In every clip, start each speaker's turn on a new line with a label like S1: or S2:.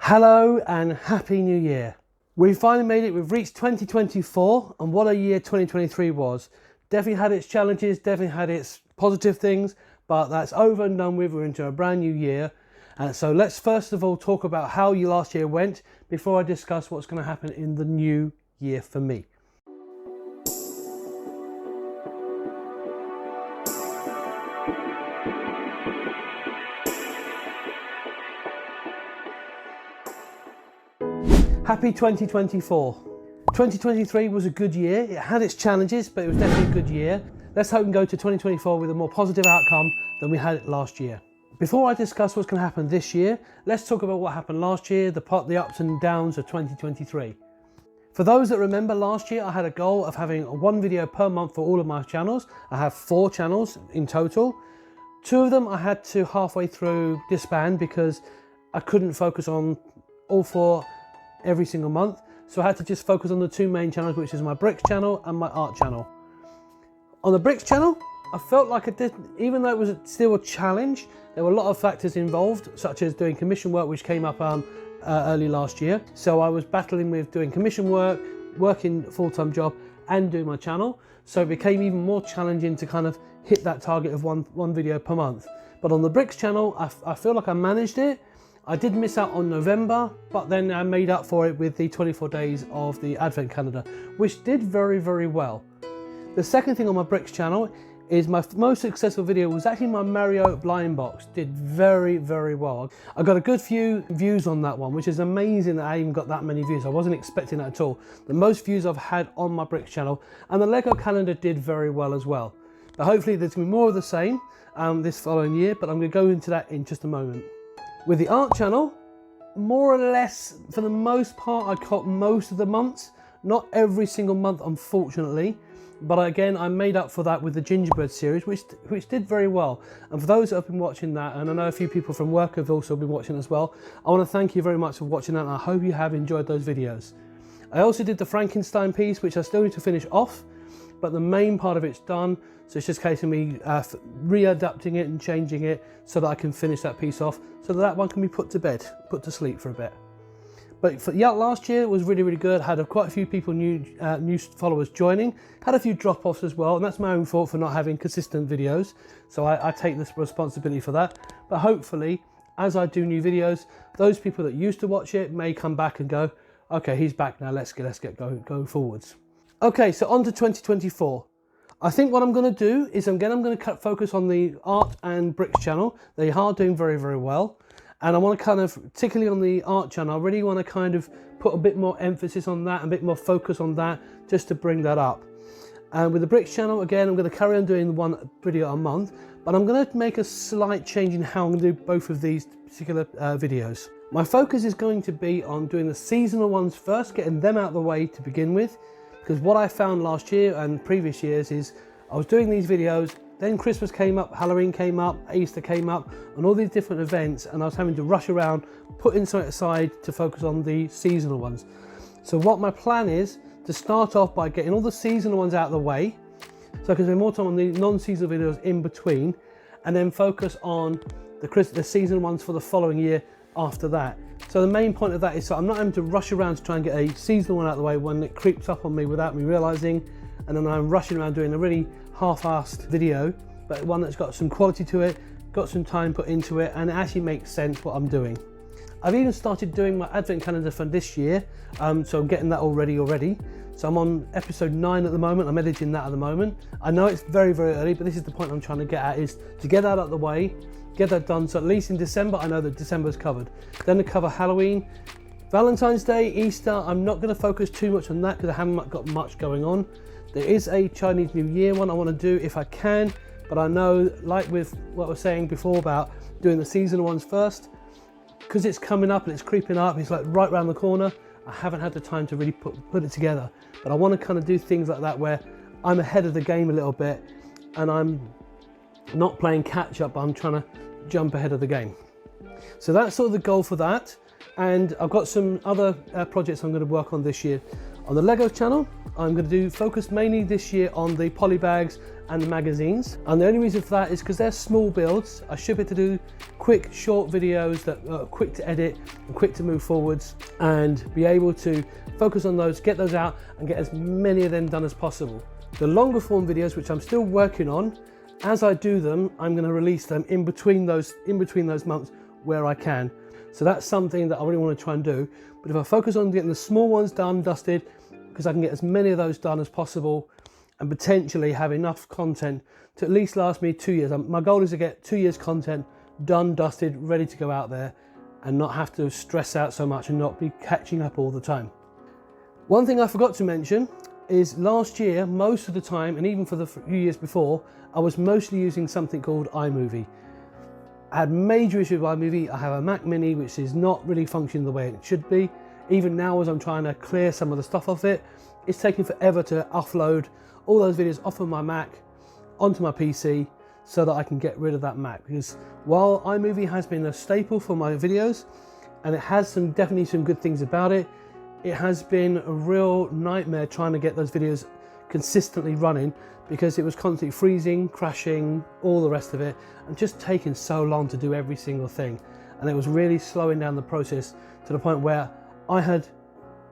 S1: Hello and happy new year. We finally made it. We've reached 2024 and what a year 2023 was. Definitely had its challenges, definitely had its positive things, but that's over and done with. We're into a brand new year. And so let's first of all talk about how your last year went before I discuss what's going to happen in the new year for me. Happy 2024. 2023 was a good year. It had its challenges, but it was definitely a good year. Let's hope and go to 2024 with a more positive outcome than we had last year. Before I discuss what's going to happen this year, let's talk about what happened last year, the ups and downs of 2023. For those that remember, last year I had a goal of having one video per month for all of my channels. I have 4 channels in total. 2 of them I had to halfway through disband because I couldn't focus on all 4 every single month. So I had to just focus on the 2 main channels, which is my bricks channel and my art channel. On the bricks channel, I felt like I did, even though it was still a challenge, there were a lot of factors involved, such as doing commission work, which came up early last year. So I was battling with doing commission work, working a full-time job and doing my channel. So it became even more challenging to kind of hit that target of one video per month. But on the bricks channel, I feel like I managed it. I did miss out on November, but then I made up for it with the 24 days of the Advent calendar, which did very, very well. The second thing on my bricks channel is my most successful video was actually my Mario blind box. Did very, very well. I got a good few views on that one, which is amazing that I even got that many views. I wasn't expecting that at all. The most views I've had on my bricks channel, and the Lego calendar did very well as well. But hopefully there's gonna be more of the same this following year, but I'm gonna go into that in just a moment. With the art channel, more or less, for the most part, I caught most of the months. Not every single month, unfortunately. But again, I made up for that with the gingerbread series, which did very well. And for those that have been watching that, and I know a few people from work have also been watching as well, I want to thank you very much for watching that, and I hope you have enjoyed those videos. I also did the Frankenstein piece, which I still need to finish off, but the main part of it's done. So it's just a case of me readapting it and changing it so that I can finish that piece off, so that one can be put to bed, put to sleep for a bit. But for last year was really, really good. Had quite a few people, new followers joining. Had a few drop-offs as well, and that's my own fault for not having consistent videos. So I take this responsibility for that. But hopefully, as I do new videos, those people that used to watch it may come back and go, okay, he's back now, let's get going forwards. Okay, so on to 2024. I think what I'm going to do is I'm going to focus on the art and bricks channel. They are doing very, very well. And I want to kind of, particularly on the art channel, I really want to kind of put a bit more emphasis on that, a bit more focus on that, just to bring that up. And with the bricks channel, again, I'm going to carry on doing one video a month, but I'm going to make a slight change in how I'm going to do both of these particular videos. My focus is going to be on doing the seasonal ones first, getting them out of the way to begin with. Because what I found last year and previous years is I was doing these videos, then Christmas came up, Halloween came up, Easter came up, and all these different events, and I was having to rush around, putting something aside to focus on the seasonal ones. So what my plan is to start off by getting all the seasonal ones out of the way, so I can spend more time on the non-seasonal videos in between, and then focus on the seasonal ones for the following year after that. So the main point of that is so I'm not having to rush around to try and get a seasonal one out of the way when it creeps up on me without me realizing, and then I'm rushing around doing a really half-assed video, but one that's got some quality to it, got some time put into it, and it actually makes sense what I'm doing. I've even started doing my Advent calendar for this year, so I'm getting that already. So I'm on episode 9 at the moment, I'm editing that at the moment. I know it's very, very early, but this is the point I'm trying to get at, is to get that out of the way, get that done, so at least in December, I know that December's covered. Then to cover Halloween, Valentine's Day, Easter, I'm not gonna focus too much on that because I haven't got much going on. There is a Chinese New Year one I want to do if I can, but I know, like with what I was saying before about doing the seasonal ones first, because it's coming up and it's creeping up, it's like right around the corner, I haven't had the time to really put it together. But I want to kind of do things like that where I'm ahead of the game a little bit and I'm not playing catch up, but I'm trying to jump ahead of the game. So that's sort of the goal for that. And I've got some other projects I'm going to work on this year. On the Lego channel, I'm going to focus mainly this year on the poly bags and the magazines. And the only reason for that is because they're small builds. I should be able to do quick, short videos that are quick to edit and quick to move forwards, and be able to focus on those, get those out, and get as many of them done as possible. The longer form videos, which I'm still working on, as I do them, I'm going to release them in between those months where I can. So that's something that I really want to try and do. But if I focus on getting the small ones done, dusted, because I can get as many of those done as possible, and potentially have enough content to at least last me 2 years. My goal is to get 2 years content done, dusted, ready to go out there, and not have to stress out so much and not be catching up all the time. One thing I forgot to mention is last year, most of the time, and even for the few years before, I was mostly using something called iMovie. I had major issues with iMovie. I have a Mac Mini which is not really functioning the way it should be. Even now, as I'm trying to clear some of the stuff off it, it's taking forever to offload all those videos off of my Mac onto my PC so that I can get rid of that Mac. Because while iMovie has been a staple for my videos, and it has definitely some good things about it, it has been a real nightmare trying to get those videos consistently running, because it was constantly freezing, crashing, all the rest of it, and just taking so long to do every single thing. And it was really slowing down the process to the point where I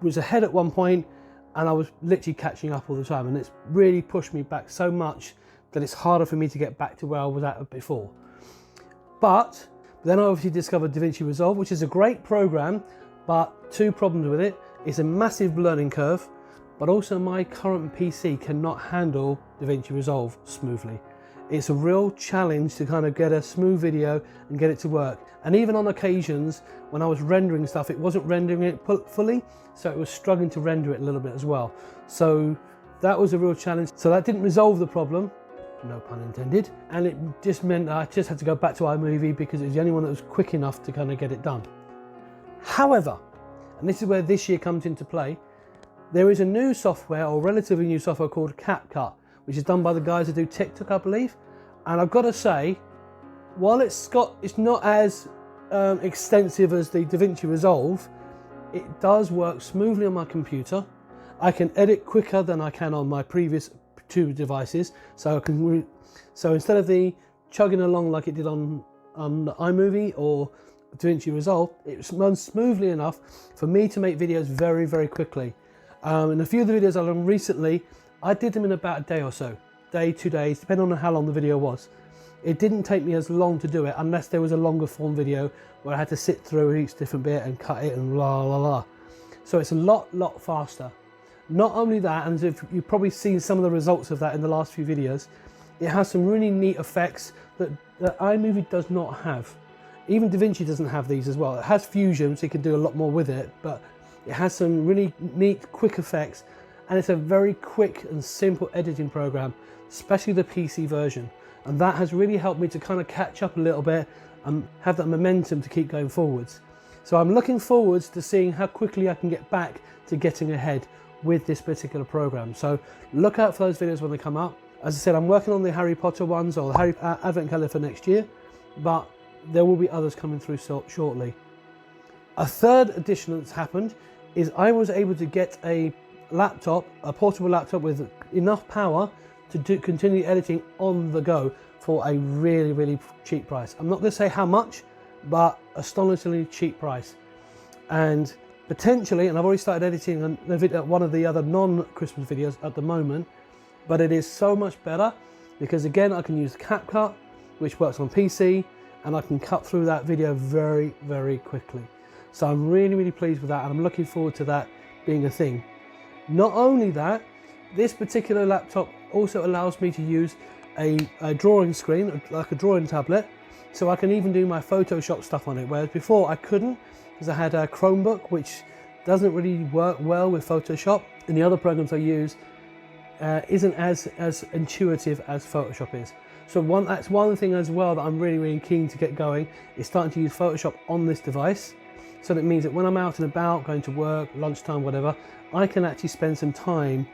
S1: was ahead at one point, and I was literally catching up all the time, and it's really pushed me back so much that it's harder for me to get back to where I was at before. But then I obviously discovered DaVinci Resolve, which is a great program, but two problems with it. It's a massive learning curve, but also my current PC cannot handle DaVinci Resolve smoothly. It's a real challenge to kind of get a smooth video and get it to work. And even on occasions when I was rendering stuff, it wasn't rendering it fully, so it was struggling to render it a little bit as well. So that was a real challenge. So that didn't resolve the problem, no pun intended, and it just meant I just had to go back to iMovie because it was the only one that was quick enough to kind of get it done. However, and this is where this year comes into play, there is a new software, or relatively new software, called CapCut, which is done by the guys that do TikTok, I believe. And I've got to say, while it's not as extensive as the DaVinci Resolve, it does work smoothly on my computer. I can edit quicker than I can on my previous two devices. So instead of the chugging along like it did on iMovie or DaVinci Resolve, it runs smoothly enough for me to make videos very, very quickly. And a few of the videos I've done recently, I did them in about a day or so, day, 2 days, depending on how long the video was. It didn't take me as long to do it unless there was a longer form video where I had to sit through each different bit and cut it and la la la. So it's a lot faster. Not only that, and if you've probably seen some of the results of that in the last few videos, it has some really neat effects that iMovie does not have. Even DaVinci doesn't have these as well. It has Fusion, so you can do a lot more with it, but it has some really neat, quick effects, and it's a very quick and simple editing program, especially the PC version. And that has really helped me to kind of catch up a little bit and have that momentum to keep going forwards. So I'm looking forwards to seeing how quickly I can get back to getting ahead with this particular program. So look out for those videos when they come up. As I said, I'm working on the Harry Potter ones, or the Harry Advent calendar for next year, but there will be others coming through shortly. A third addition that's happened is I was able to get a portable laptop with enough power to continue editing on the go for a really, really cheap price. I'm not going to say how much, but astonishingly cheap price. And potentially, and I've already started editing one of the other non-Christmas videos at the moment, but it is so much better because, again, I can use CapCut, which works on PC, and I can cut through that video very, very quickly. So I'm really, really pleased with that, and I'm looking forward to that being a thing. Not only that, this particular laptop also allows me to use a drawing screen, like a drawing tablet, so I can even do my Photoshop stuff on it, whereas before I couldn't, because I had a Chromebook, which doesn't really work well with Photoshop, and the other programs I use isn't as intuitive as Photoshop is. So that's one thing as well that I'm really, really keen to get going, is starting to use Photoshop on this device. So that means that when I'm out and about, going to work, lunchtime, whatever, I can actually spend some time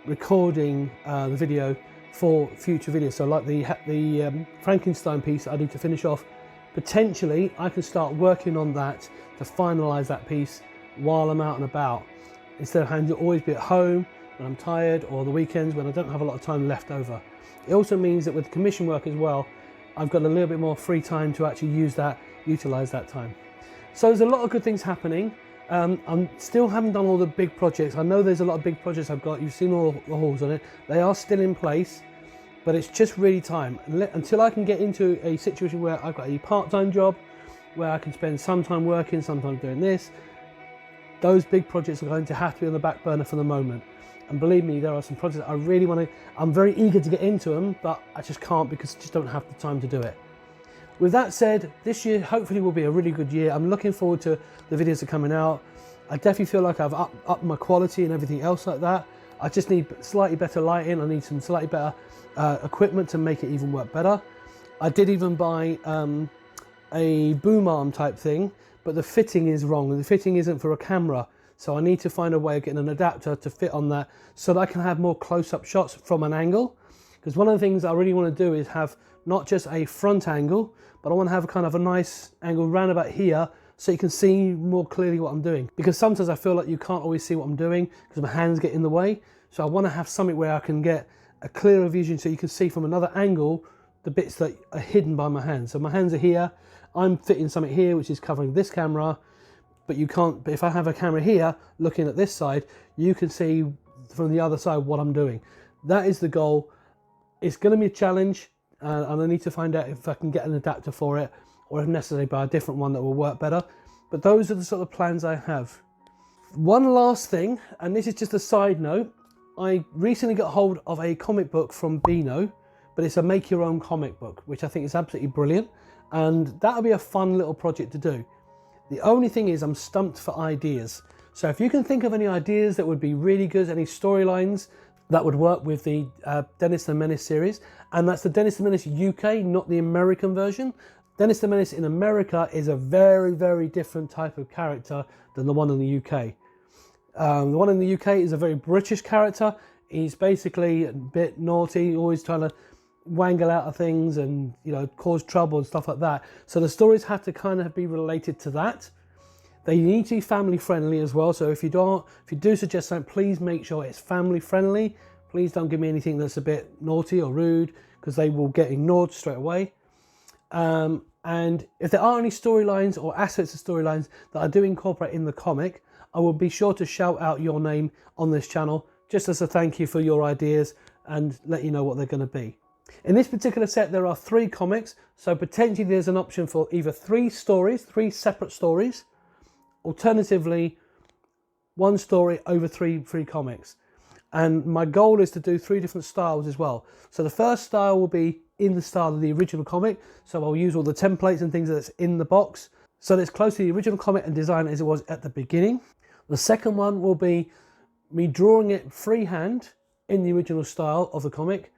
S1: recording the video for future videos. So like the Frankenstein piece that I need to finish off, potentially I can start working on that to finalize that piece while I'm out and about, instead of having to always be at home when I'm tired, or the weekends when I don't have a lot of time left over. It also means that with commission work as well, I've got a little bit more free time to actually utilize that time. So there's a lot of good things happening. I still haven't done all the big projects. I know there's a lot of big projects I've got. You've seen all the hauls on it. They are still in place, but it's just really time. Until I can get into a situation where I've got a part-time job, where I can spend some time working, some time doing this, those big projects are going to have to be on the back burner for the moment. And believe me, there are some projects I really want to, I'm very eager to get into them, but I just can't because I just don't have the time to do it. With that said, this year hopefully will be a really good year. I'm looking forward to the videos that are coming out. I definitely feel like I've upped my quality and everything else like that. I just need slightly better lighting. I need some slightly better equipment to make it even work better. I did even buy a boom arm type thing, but the fitting is wrong. The fitting isn't for a camera. So I need to find a way of getting an adapter to fit on that so that I can have more close-up shots from an angle. Because one of the things I really want to do is have not just a front angle, but I want to have a kind of a nice angle round about here so you can see more clearly what I'm doing. Because sometimes I feel like you can't always see what I'm doing because my hands get in the way. So I want to have something where I can get a clearer vision so you can see from another angle the bits that are hidden by my hands. So my hands are here, I'm fitting something here which is covering this camera, but you can't, but if I have a camera here looking at this side, you can see from the other side what I'm doing. That is the goal. It's going to be a challenge, and I need to find out if I can get an adapter for it, or if necessary buy a different one that will work better. But those are the sort of plans I have. One last thing, and this is just a side note, I recently got hold of a comic book from Beano, but it's a make your own comic book, which I think is absolutely brilliant, and that'll be a fun little project to do. The only thing is I'm stumped for ideas. So if you can think of any ideas that would be really good, any storylines that would work with the Dennis the Menace series, and that's the Dennis the Menace UK, not the American version. Dennis the Menace in America is a very, very different type of character than the one in the UK. The one in the UK is a very British character. He's basically a bit naughty, always trying to wangle out of things and, you know, cause trouble and stuff like that. So the stories have to kind of be related to that. They need to be family friendly as well. So if you do suggest something, please make sure it's family friendly. Please don't give me anything that's a bit naughty or rude, because they will get ignored straight away. And if there are any storylines or aspects of storylines that I do incorporate in the comic, I will be sure to shout out your name on this channel, just as a thank you for your ideas and let you know what they're going to be. In this particular set, there are 3 comics, so potentially there's an option for either 3 stories, 3 separate stories, alternatively 1 story over 3 comics. And my goal is to do 3 different styles as well. So the first style will be in the style of the original comic, so I'll use all the templates and things that's in the box, so it's close to the original comic and design as it was at the beginning. The second one will be me drawing it freehand in the original style of the comic.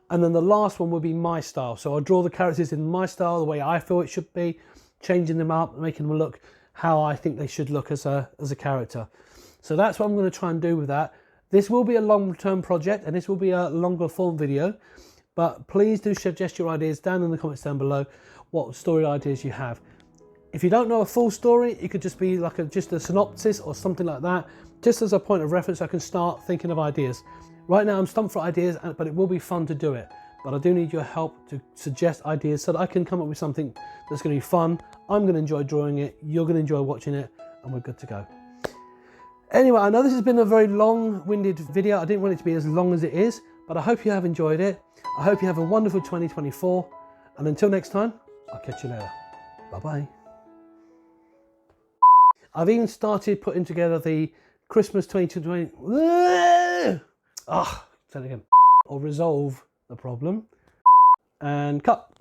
S1: And then the last one will be my style. So I'll draw the characters in my style, the way I feel it should be, changing them up, making them look how I think they should look as a character. So that's what I'm going to try and do with that. This will be a long-term project, and this will be a longer form video, but please do suggest your ideas down in the comments down below, what story ideas you have. If you don't know a full story, it could just be like just a synopsis or something like that, just as a point of reference. I can start thinking of ideas. Right now I'm stumped for ideas, but it will be fun to do it. But I do need your help to suggest ideas so that I can come up with something that's going to be fun. I'm going to enjoy drawing it, you're going to enjoy watching it, and we're good to go. Anyway, I know this has been a very long-winded video. I didn't want it to be as long as it is, but I hope you have enjoyed it. I hope you have a wonderful 2024, and until next time, I'll catch you later. Bye-bye. I've even started putting together the Christmas 2020... say it again. Or resolve the problem. And cut.